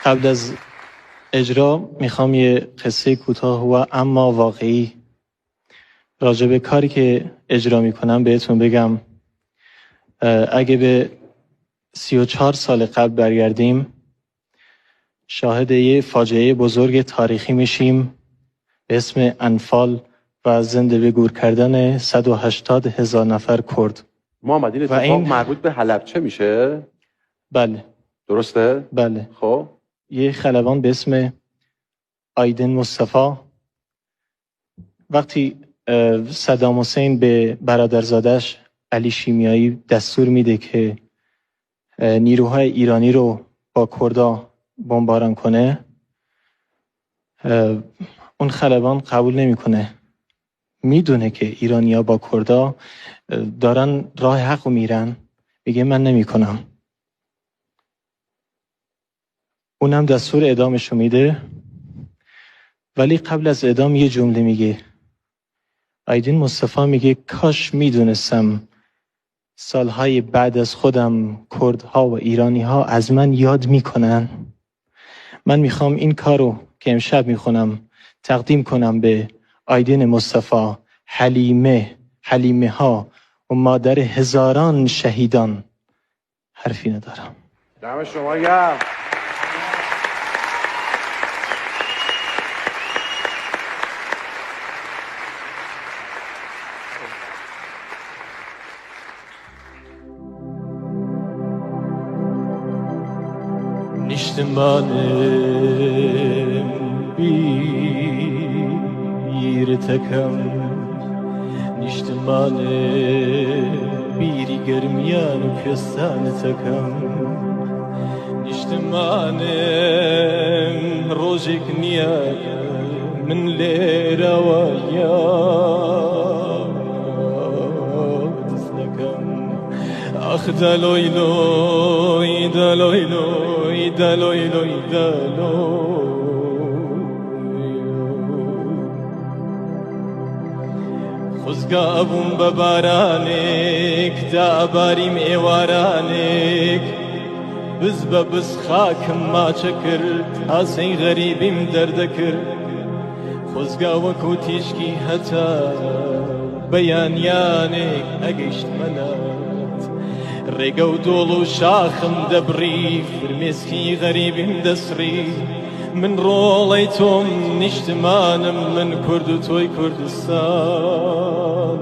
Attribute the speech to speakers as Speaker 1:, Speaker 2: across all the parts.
Speaker 1: قبل از اجرا میخوام یه قصه کوتاه و اما واقعی راجع به کاری که اجرا میکنم بهتون بگم. اگه به 34 سال قبل برگردیم شاهد یه فاجعه بزرگ تاریخی میشیم به اسم انفال و زنده به گور کردن 180,000 نفر کرد.
Speaker 2: محمد این اتفاق مربوط به حلبچه میشه؟
Speaker 1: بله.
Speaker 2: درسته؟
Speaker 1: بله.
Speaker 2: خب
Speaker 1: یه خلبان به اسم آیدین مصطفی وقتی صدام حسین به برادرزادش علی شیمیایی دستور میده که نیروهای ایرانی رو با کردا بمباران کنه، اون خلبان قبول نمیکنه. میدونه که ایرانیا با کردا دارن راه حق رو میرن، میگه من نمیکنم. اونم دستور اعدامشو میده، ولی قبل از اعدام یه جمله میگه. آیدین مصطفی میگه کاش میدونستم سالهای بعد از خودم کردها و ایرانیها از من یاد میکنن. من میخوام این کارو که امشب میخونم تقدیم کنم به آیدین مصطفی، حلیمه ها و مادر هزاران شهیدان. حرفی ندارم.
Speaker 2: دم شما گرم.
Speaker 1: Niştimanem bir takam, niştimanem bir germiyan köstan takam, niştimanem rojek niya min lera wa ya disnakam, ah daloy loy daloy loy دلوی لوی دلوی خوزگابون ببارانک داباریم ایوارانک بز ببز خاکم ما چکرد آسین غریبیم دردکر خوزگاوکو تیشکی حتا بیانیانک اگشت منات ڕێگە و دۆڵ و شاخم دەبڕی فرمێسکی غەریبیم دەسڕی من ڕۆڵەی تۆم نیشتمانم من کورد و تۆی کوردستانم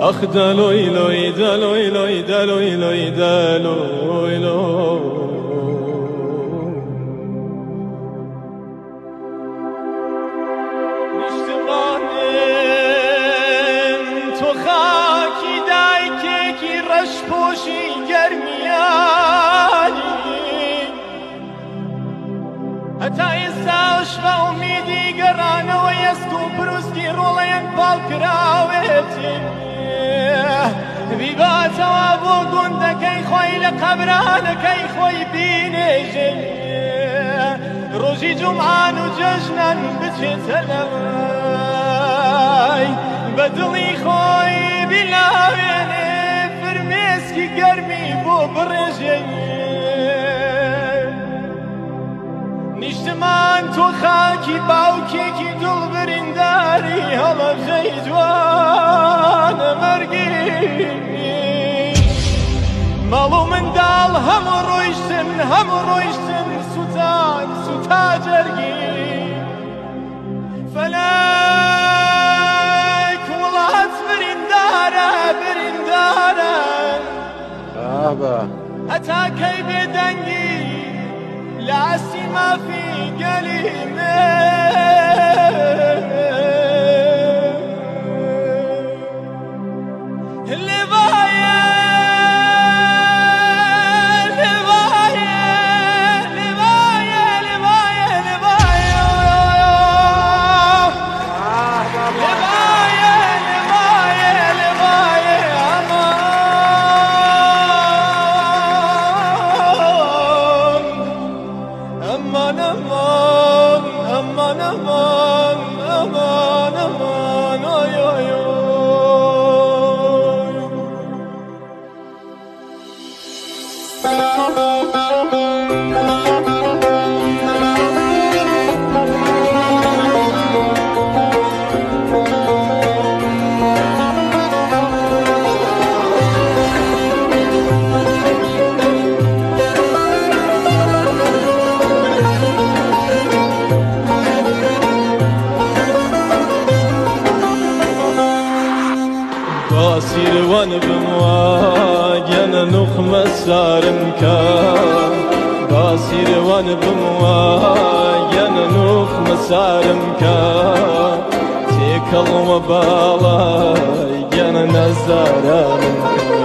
Speaker 1: ئەخ دەلۆی لۆی دەلۆی لۆی دەلۆی لۆی دەلۆی لۆی پوشی گرمیانی حتا ئێستاش بە ئومیدی گەڕانەوەی ئەست و پروستی ڕۆڵەیەک باڵکراوێتین بیباتەوە بۆ گوندەکەی خۆی لە قەبرانەکەی خۆی بینێژێ ڕۆژی جومعان و جەژنان بچێتە لەوای بە دڵی خۆی بیلاوێنێ فرمێسکی گەرمی بۆ بڕێژێ نیشتمان تۆ خاکی باوکێکی دڵ برینداری هەڵەبژەی جوانە مەرگی ماڵ و منداڵ هەموو ڕۆیشتن سوتا جەرگی فەلەک وڵات بریندارە هەتا کەی بێدەنگی لە ئەسی مافی گەلیمێ
Speaker 3: Thank you.
Speaker 1: گن نخم سارم که باسیر وان بموا گن نخم سارم که تکل و بالا گن نزارم که